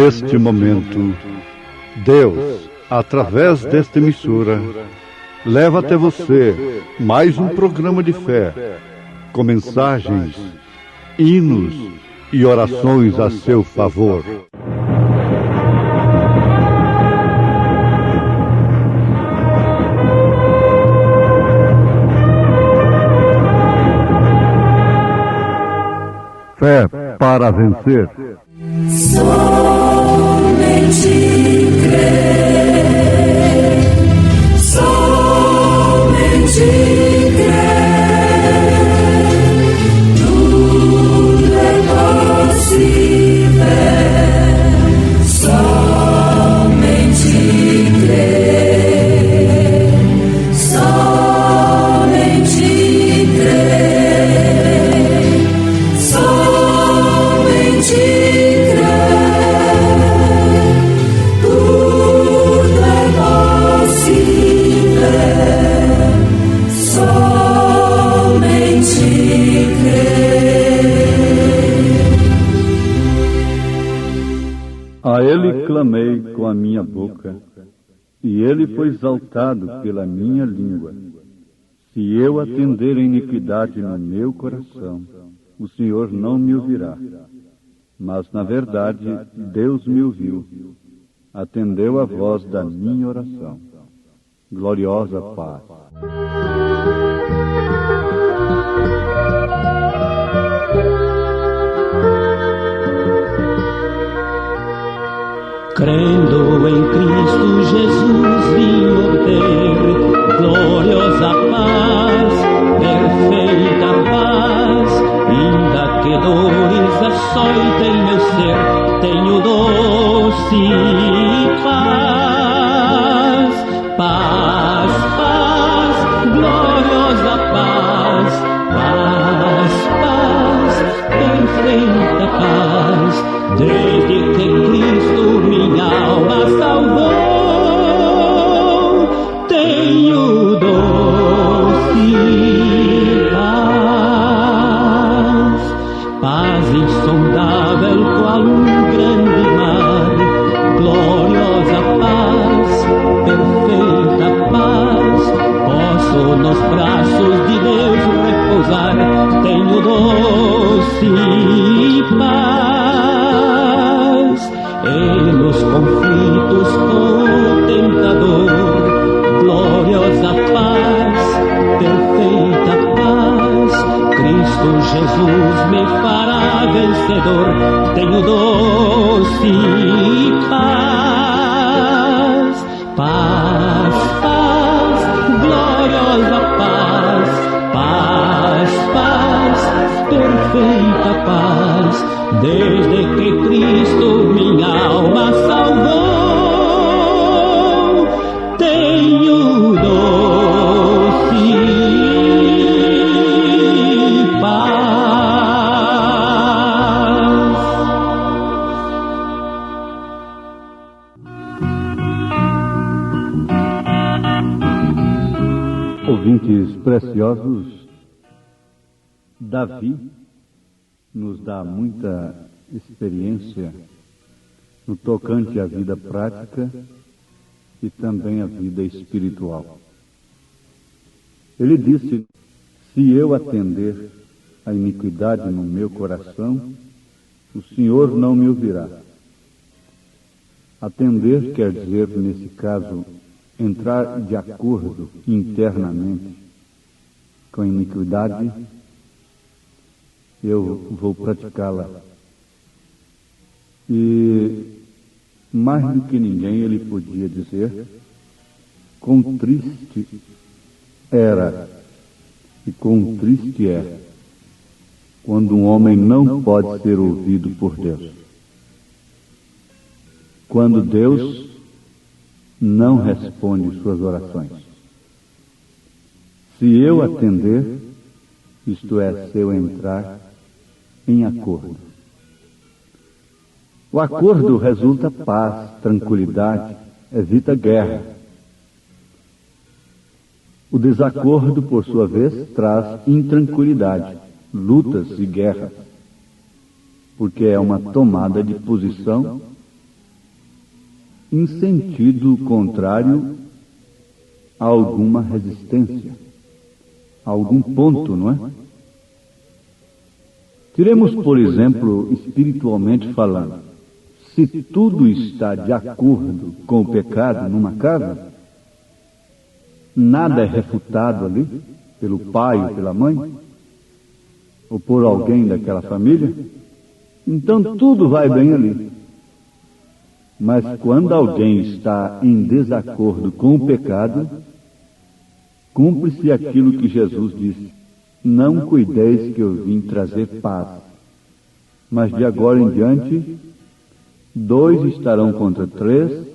Neste momento, Deus, através desta emissora, leva até você mais um programa de fé, com mensagens, hinos e orações a seu favor. Fé para vencer. Somente crer, somente crer, tudo é possível, somente crer, somente crer, somente A ele clamei com a minha boca, e ele foi exaltado pela minha língua. Se eu atender a iniquidade no meu coração, o Senhor não me ouvirá. Mas, na verdade, Deus me ouviu, atendeu a voz da minha oração. Gloriosa paz. Crendo em Cristo Jesus vim obter gloriosa paz, perfeita paz, ainda que dores açoitem meu ser, tenho doce paz, paz, paz, gloriosa paz, paz, paz, perfeita paz, desde que Cristo minha alma salvou, tenho doce paz, paz insondável qual um grande mar, gloriosa paz, perfeita paz, posso nos braços de Deus repousar, tenho doce paz, e nos conflitos com o tentador, gloriosa paz, perfeita paz, Cristo Jesus me fará vencedor, tenho doce paz, paz, paz, gloriosa paz, paz, paz, perfeita paz, desde que Cristo minha alma salvou, tenho doce paz. Ouvintes preciosos, Davi nos dá muita experiência no tocante à vida prática e também à vida espiritual. Ele disse: se eu atender a iniquidade no meu coração, o Senhor não me ouvirá. Atender quer dizer, nesse caso, entrar de acordo internamente com a iniquidade. Eu vou praticá-la. E, mais do que ninguém, ele podia dizer: quão triste era e quão triste é quando um homem não pode ser ouvido por Deus. Quando Deus não responde suas orações. Se eu atender, isto é, se eu entrar em acordo. O acordo resulta paz, tranquilidade, evita guerra. O desacordo, por sua vez, traz intranquilidade, lutas e guerras, porque é uma tomada de posição em sentido contrário a alguma resistência, a algum ponto, não é? Tiremos, por exemplo, espiritualmente falando, se tudo está de acordo com o pecado numa casa, nada é refutado ali pelo pai ou pela mãe, ou por alguém daquela família, então tudo vai bem ali. Mas quando alguém está em desacordo com o pecado, cumpre-se aquilo que Jesus disse: não cuideis que eu vim trazer paz, mas de agora em diante 2 estarão contra 3,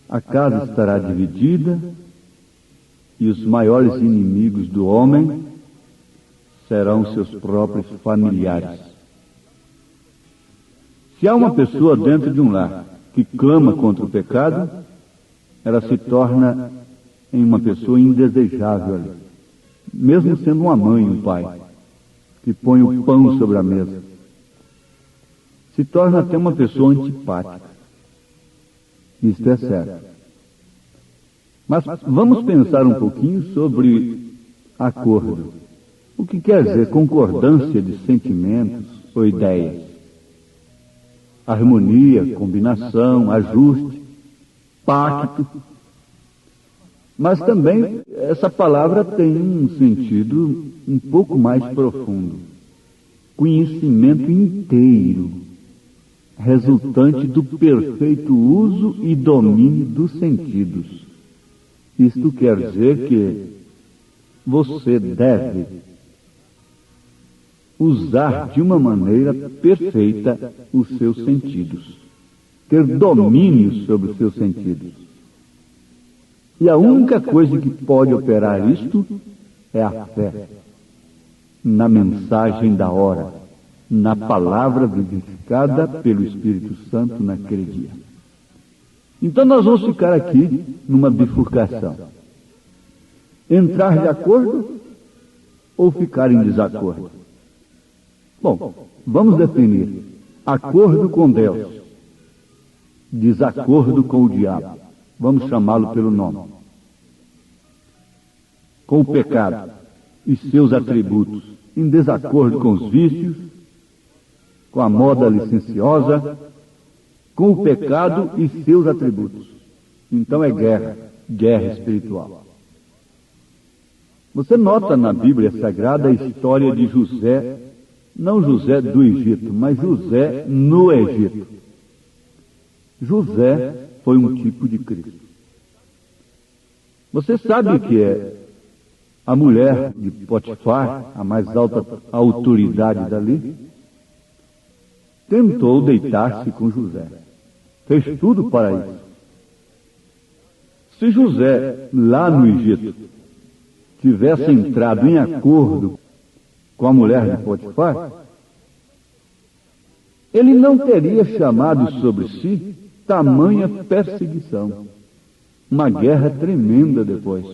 a casa estará dividida e os maiores inimigos do homem serão seus próprios familiares. Se há uma pessoa dentro de um lar que clama contra o pecado, ela se torna em uma pessoa indesejável ali, mesmo sendo uma mãe, um pai, que põe o pão sobre a mesa. Se torna até uma pessoa antipática. Isto é certo. Mas vamos pensar um pouquinho sobre acordo. O que quer dizer concordância de sentimentos ou ideias? Harmonia, combinação, ajuste, pacto. Mas também essa palavra tem um sentido um pouco mais profundo. Conhecimento inteiro, resultante do perfeito uso e domínio dos sentidos. Isto quer dizer que você deve usar de uma maneira perfeita os seus sentidos, ter domínio sobre os seus sentidos. E a única coisa que pode operar isto é a fé na mensagem da hora, na palavra vivificada pelo Espírito Santo naquele dia. Então nós vamos ficar aqui numa bifurcação: entrar de acordo ou ficar em desacordo. Bom, vamos definir: acordo com Deus, desacordo com o diabo. Vamos chamá-lo pelo nome. Com o pecado e seus atributos, em desacordo com os vícios, com a moda licenciosa, com o pecado e seus atributos. Então é guerra, guerra espiritual. Você nota na Bíblia Sagrada a história de José, não José do Egito, mas José no Egito. José foi um tipo de Cristo. Você sabe que a mulher de Potifar, a mais alta autoridade dali, tentou deitar-se com José. Fez tudo para isso. Se José, lá no Egito, tivesse entrado em acordo com a mulher de Potifar, ele não teria chamado sobre si tamanha perseguição, uma guerra tremenda depois.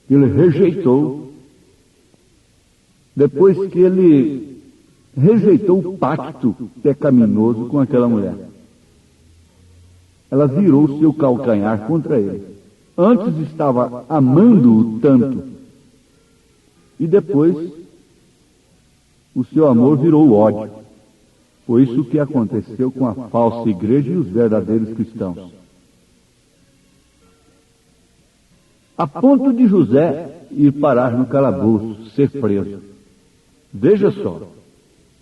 Ele rejeitou, depois que ele rejeitou o pacto pecaminoso com aquela mulher. Ela virou seu calcanhar contra ele. Antes estava amando-o tanto, e depois o seu amor virou ódio. Foi isso que aconteceu com a falsa igreja e os verdadeiros cristãos. A ponto de José ir parar no calabouço, ser preso. Veja só,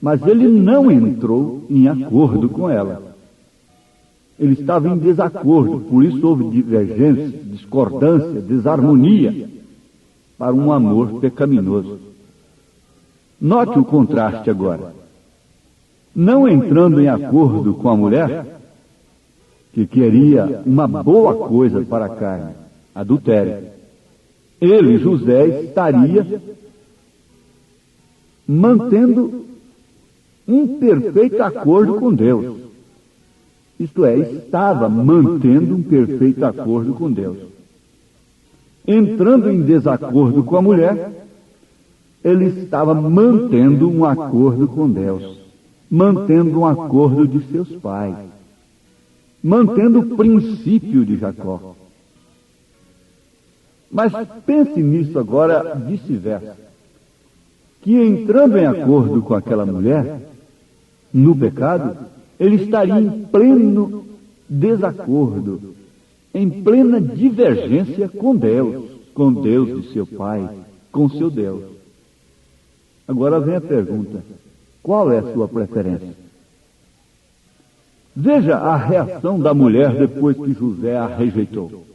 mas ele não entrou em acordo com ela. Ele estava em desacordo, por isso houve divergência, discordância, desarmonia para um amor pecaminoso. Note o contraste agora. Não entrando em acordo com a mulher, que queria uma boa coisa para a carne, adultério, ele, José, estaria mantendo um perfeito acordo com Deus. Isto é, estava mantendo um perfeito acordo com Deus. Entrando em desacordo com a mulher, ele estava mantendo um acordo com Deus, mantendo um acordo de seus pais, mantendo o princípio de Jacó. Mas pense nisso agora vice-versa, que entrando em acordo com aquela mulher, no pecado, ele estaria em pleno desacordo, em plena divergência com Deus de seu pai, com seu Deus. Agora vem a pergunta: qual é a sua preferência? Veja a reação da mulher depois que José a rejeitou.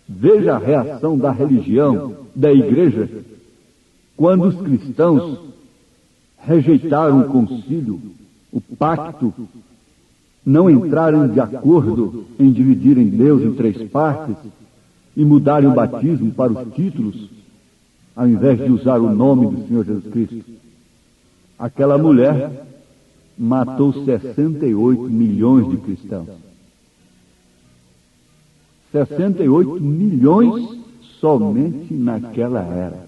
Veja a reação da religião, da igreja, quando os cristãos rejeitaram o concílio, o pacto, não entraram de acordo em dividirem Deus em 3 partes e mudarem o batismo para os títulos, ao invés de usar o nome do Senhor Jesus Cristo. Aquela mulher matou 68 milhões de cristãos. 68 milhões somente naquela era.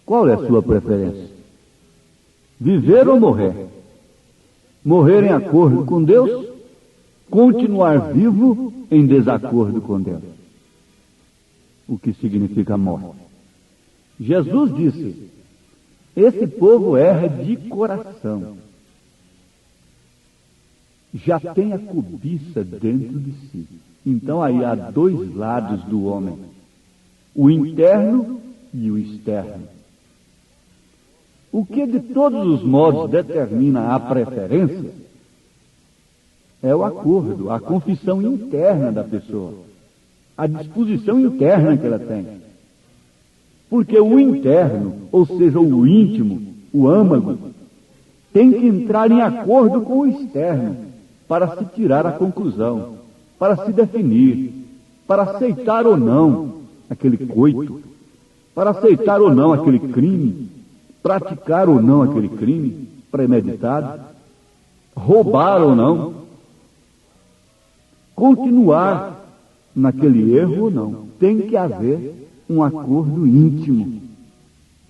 Qual é a sua preferência? Viver ou morrer? Morrer em acordo com Deus? Continuar vivo em desacordo com Deus? O que significa morte? Jesus disse: esse povo erra de coração. Já tem a cobiça dentro de si. Então aí há 2 lados do homem: o interno e o externo. O que de todos os modos determina a preferência é o acordo, a confissão interna da pessoa, a disposição interna que ela tem. Porque o interno, ou seja, o íntimo, o âmago, tem que entrar em acordo com o externo para se tirar a conclusão, para se definir, para aceitar ou não aquele coito, para aceitar ou não aquele crime, praticar ou não aquele crime premeditado, roubar ou não, continuar naquele erro ou não. Tem que haver um acordo íntimo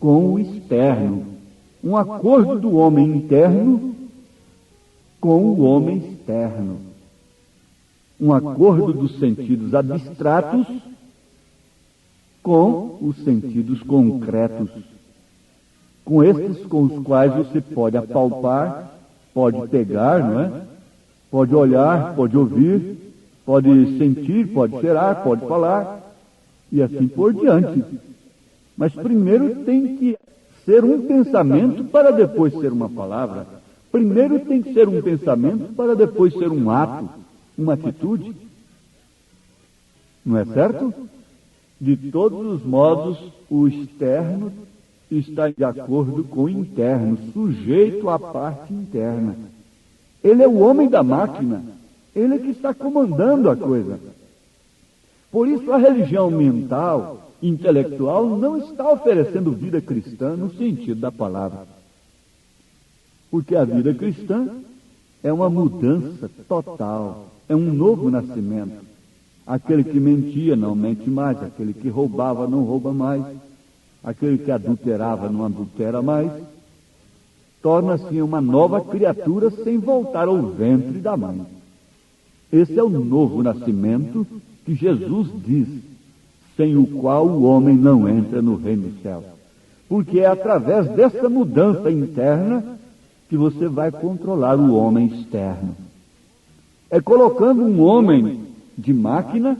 com o externo, um acordo do homem interno com o homem externo, um acordo dos sentidos abstratos com os sentidos concretos, com esses com os quais você pode apalpar, pode pegar, não é? Pode olhar, pode ouvir, pode sentir, pode cheirar, pode falar, e assim por diante. Mas primeiro tem que ser um pensamento para depois ser uma palavra. Primeiro tem que ser um pensamento para depois ser um ato, uma atitude. Não é certo? De todos os modos, o externo está de acordo com o interno, sujeito à parte interna. Ele é o homem da máquina, ele é que está comandando a coisa. Por isso a religião mental, intelectual, não está oferecendo vida cristã no sentido da palavra. Porque a vida cristã é uma mudança total, é um novo nascimento. Aquele que mentia não mente mais, aquele que roubava não rouba mais, aquele que adulterava não adultera mais, torna-se uma nova criatura sem voltar ao ventre da mãe. Esse é o novo nascimento que Jesus diz, sem o qual o homem não entra no reino dos céus. Porque é através dessa mudança interna que você vai controlar o homem externo. É colocando um homem de máquina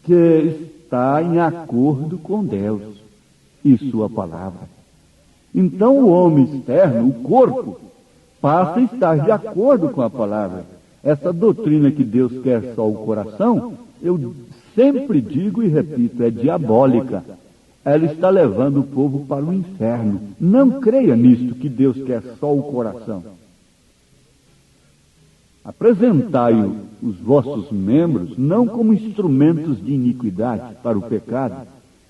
que está em acordo com Deus e sua palavra. Então o homem externo, o corpo, passa a estar de acordo com a palavra. Essa doutrina que Deus quer só o coração, eu sempre digo e repito, é diabólica. Ela está levando o povo para o inferno. Não creia nisto que Deus quer só o coração. Apresentai os vossos membros não como instrumentos de iniquidade para o pecado,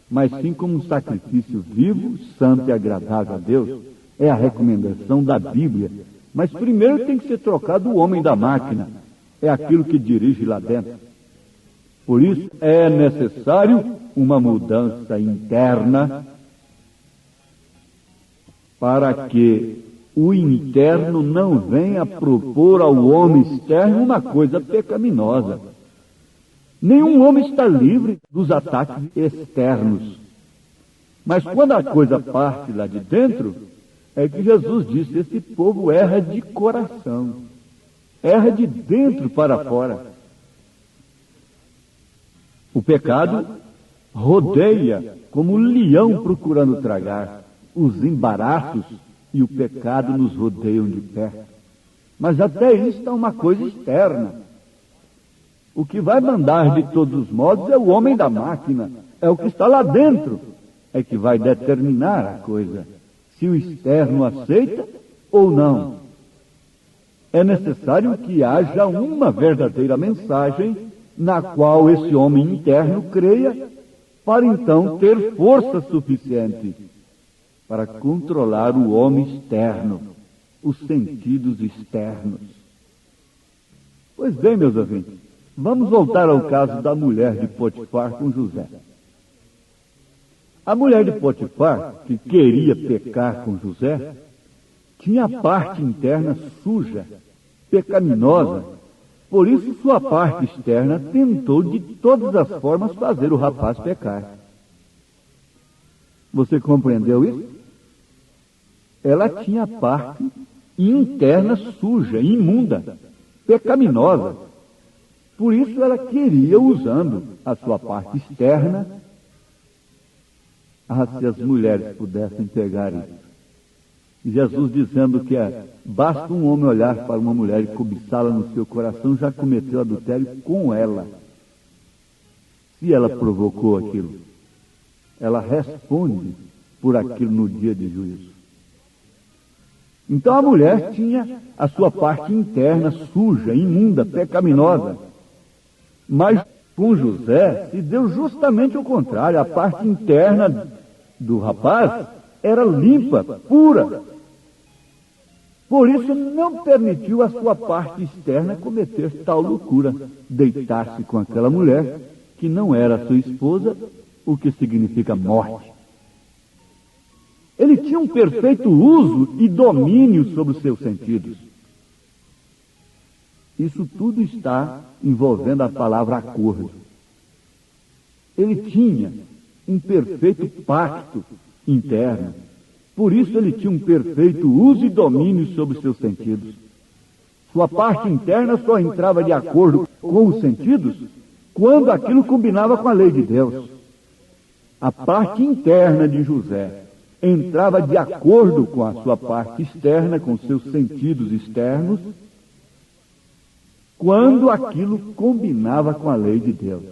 mas sim como um sacrifício vivo, santo e agradável a Deus. É a recomendação da Bíblia. Mas primeiro tem que ser trocado o homem da máquina. É aquilo que dirige lá dentro. Por isso é necessário uma mudança interna para que o interno não vem a propor ao homem externo uma coisa pecaminosa. Nenhum homem está livre dos ataques externos. Mas quando a coisa parte lá de dentro, é que Jesus disse, esse povo erra de coração, erra de dentro para fora. O pecado rodeia como um leão procurando tragar. Os embaraços e o pecado nos rodeiam de perto. Mas até isso é uma coisa externa. O que vai mandar de todos os modos é o homem da máquina, é o que está lá dentro, é que vai determinar a coisa, se o externo aceita ou não. É necessário que haja uma verdadeira mensagem na qual esse homem interno creia, para então ter força suficiente para controlar o homem externo, os sentidos externos. Pois bem, meus ouvintes, vamos voltar ao caso da mulher de Potifar com José. A mulher de Potifar, que queria pecar com José, tinha a parte interna suja, pecaminosa. Por isso sua parte externa tentou de todas as formas fazer o rapaz pecar. Você compreendeu isso? Ela tinha a parte interna suja, imunda, pecaminosa. Por isso ela queria, usando a sua parte externa, se as mulheres pudessem pegar isso. Jesus dizendo que basta um homem olhar para uma mulher e cobiçá-la no seu coração, já cometeu adultério com ela. Se ela provocou aquilo, ela responde por aquilo no dia de juízo. Então a mulher tinha a sua parte interna suja, imunda, pecaminosa. Mas com José se deu justamente o contrário. A parte interna do rapaz era limpa, pura. Por isso não permitiu a sua parte externa cometer tal loucura, deitar-se com aquela mulher que não era sua esposa, o que significa morte. Ele tinha um perfeito uso e domínio sobre os seus sentidos. Isso tudo está envolvendo a palavra acordo. Ele tinha um perfeito pacto interno. Por isso ele tinha um perfeito uso e domínio sobre os seus sentidos. Sua parte interna só entrava de acordo com os sentidos quando aquilo combinava com a lei de Deus. A parte interna de José entrava de acordo com a sua parte externa, com seus sentidos externos, quando aquilo combinava com a lei de Deus.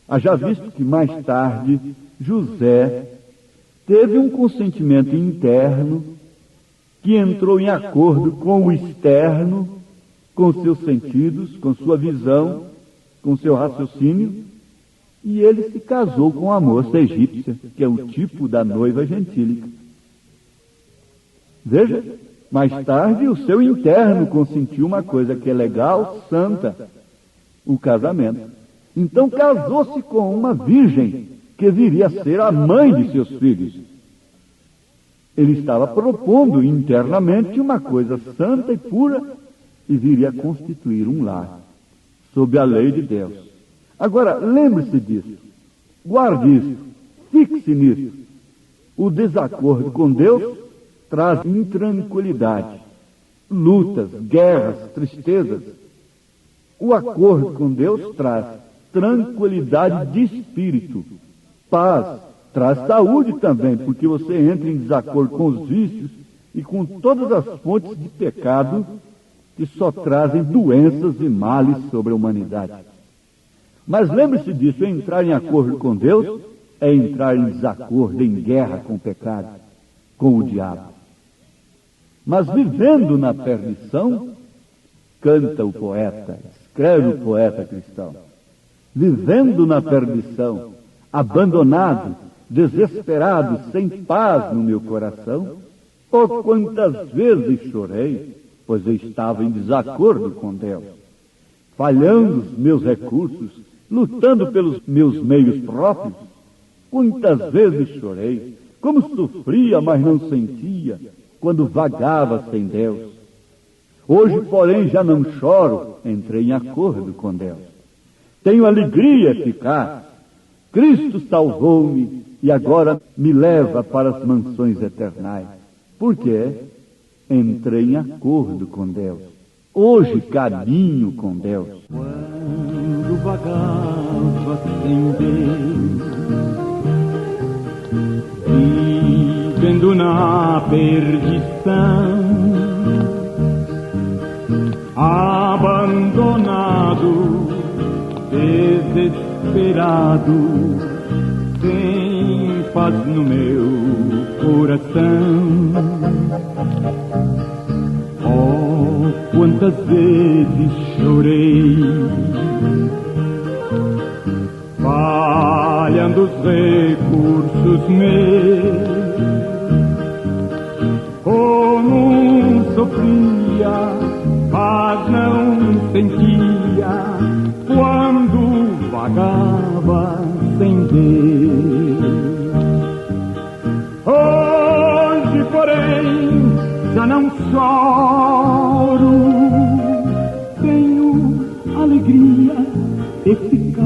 Haja visto que mais tarde José teve um consentimento interno que entrou em acordo com o externo, com seus sentidos, com sua visão, com seu raciocínio, e ele se casou com a moça egípcia, que é o tipo da noiva gentílica. Veja, mais tarde o seu interno consentiu uma coisa que é legal, santa, o casamento. Então casou-se com uma virgem, que viria a ser a mãe de seus filhos. Ele estava propondo internamente uma coisa santa e pura e viria a constituir um lar, sob a lei de Deus. Agora, lembre-se disso, guarde isso, fixe nisso. O desacordo com Deus traz intranquilidade, lutas, guerras, tristezas. O acordo com Deus traz tranquilidade de espírito, paz, traz saúde também, porque você entra em desacordo com os vícios e com todas as fontes de pecado que só trazem doenças e males sobre a humanidade. Mas lembre-se disso, entrar em acordo com Deus é entrar em desacordo, em guerra com o pecado, com o diabo. Mas vivendo na perdição, canta o poeta, escreve o poeta cristão, vivendo na perdição, abandonado, desesperado, sem paz no meu coração, oh, quantas vezes chorei, pois eu estava em desacordo com Deus, falhando os meus recursos, lutando pelos meus meios próprios. Quantas vezes chorei, como sofria, mas não sentia, quando vagava sem Deus. Hoje, porém, já não choro, entrei em acordo com Deus. Tenho alegria eficaz. Cristo salvou-me e agora me leva para as mansões eternais. Por quê? Entrei em acordo com Deus. Hoje caminho com Deus. Quando vagava sem Deus, vivendo na perdição, abandonado, desesperado, sem paz no meu coração. Oh, quantas vezes chorei, falhando os recursos meus, como sofria, mas não sentia, quando vagava sem Deus. Hoje, porém, já não choro, tenho alegria eficaz.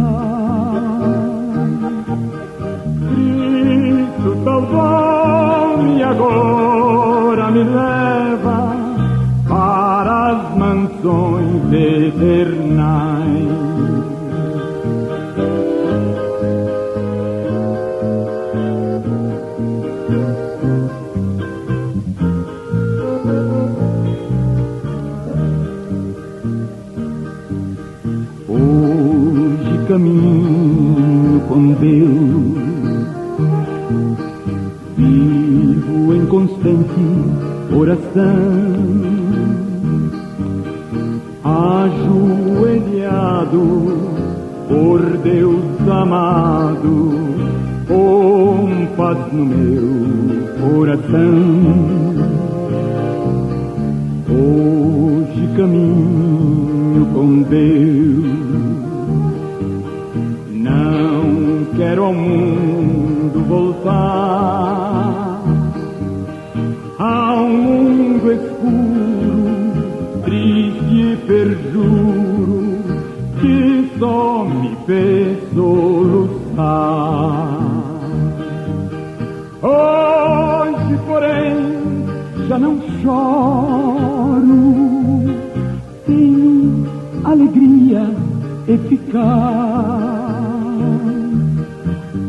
Cristo salvou-me e agora me leva para as mansões eternais. Hoje caminho com Deus, vivo em constante oração, ajoelhado por Deus amado, com paz no meu coração. Hoje caminho com Deus, não quero ao mundo voltar, ao mundo escuro, triste e perjuro, que só me fez soluçar. Hoje, porém, já não choro, tenho alegria eficaz.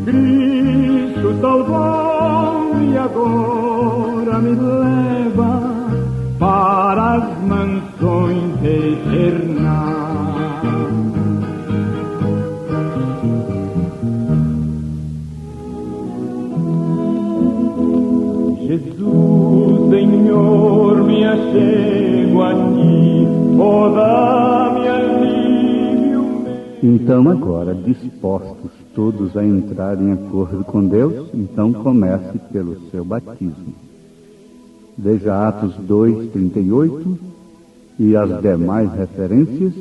Cristo salvou-me e agora me leva para as mansões eternas. Jesus, Senhor, me achego a ti, oh, dá-me alívio. Então agora, dispostos todos a entrar em acordo com Deus, então comece pelo seu batismo. Veja Atos 2:38 e as demais referências,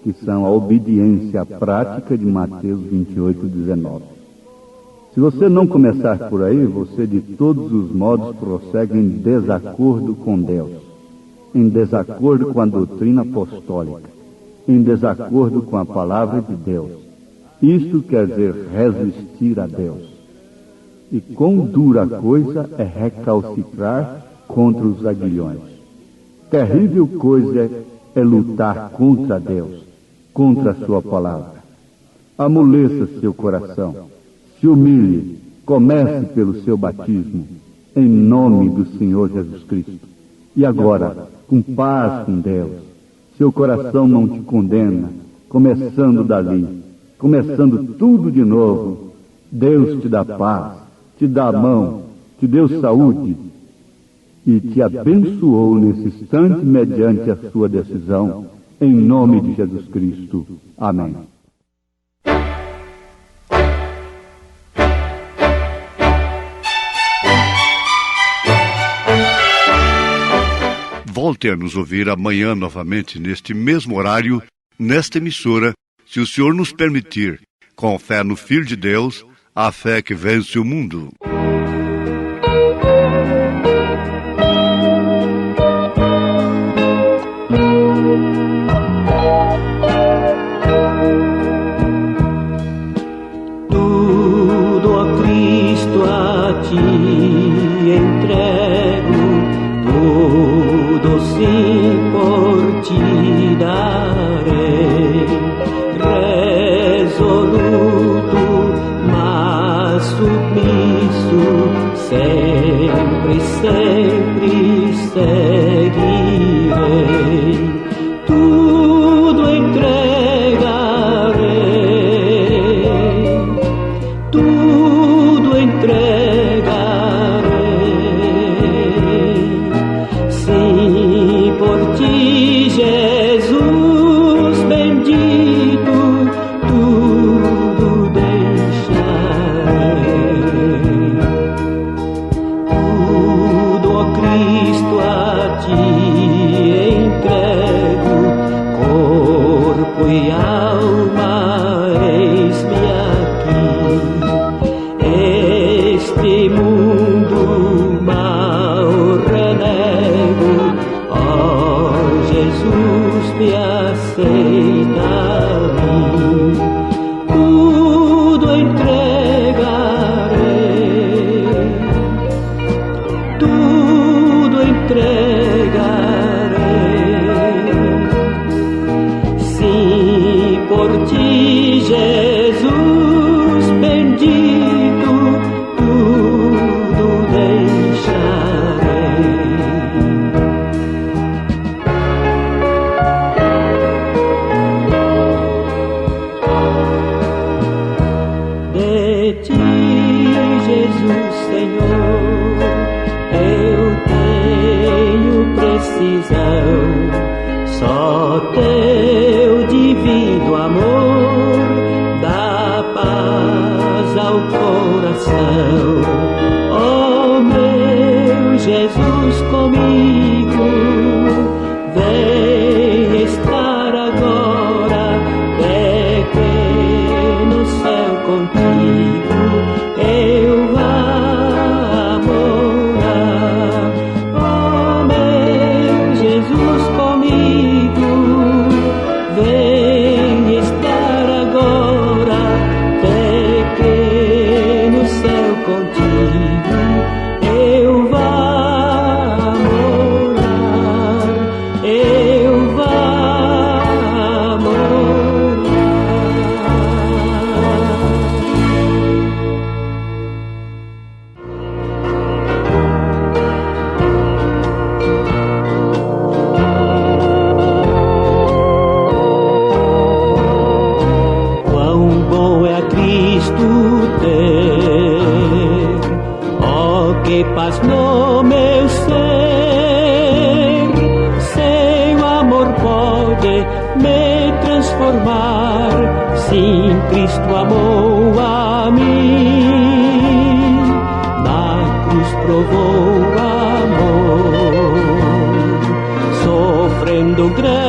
que são a obediência à prática de Mateus 28:19. Se você não começar por aí, você de todos os modos prossegue em desacordo com Deus, em desacordo com a doutrina apostólica, em desacordo com a palavra de Deus. Isto quer dizer resistir a Deus. E quão dura coisa é recalcitrar contra os aguilhões. Terrível coisa é lutar contra Deus, contra a sua palavra. Amoleça seu coração. Se humilhe, comece pelo seu batismo, em nome do Senhor Jesus Cristo. E agora, com paz com Deus, seu coração não te condena, começando dali, começando tudo de novo, Deus te dá paz, te dá a mão, te deu saúde e te abençoou nesse instante mediante a sua decisão, em nome de Jesus Cristo. Amém. Volte a nos ouvir amanhã novamente, neste mesmo horário, nesta emissora, se o Senhor nos permitir, com fé no Filho de Deus, a fé que vence o mundo. ti entrego, tudo sim por ti darei, resoluto, mas submisso, sempre, sempre seguirei, tudo entregarei, tudo entregarei, sim, por ti, Jesus bendito, tudo deixarei, tudo, ó Cristo, a ti entrego, corpo e alma, eis-me aqui, este mundo mal renego, ó Jesus, me aceita a mim, tudo entregarei, tudo entregarei, sim, por ti, Jesus bendito, tudo deixarei. De ti, Jesus Senhor, eu tenho precisão, só teu divino amor dá paz ao coração. Oh meu Jesus comigo, vem estar agora, pequeno céu contigo, eu vá morar. Oh meu Jesus comigo, vem estar agora, pequeno céu contigo, eu vá morar, eu vá morar. Quão bom é a Cristo ter, oh que paz no meu ser, seu amor pode me transformar, sim, Cristo amou a mim, na cruz provou amor, sofrendo grande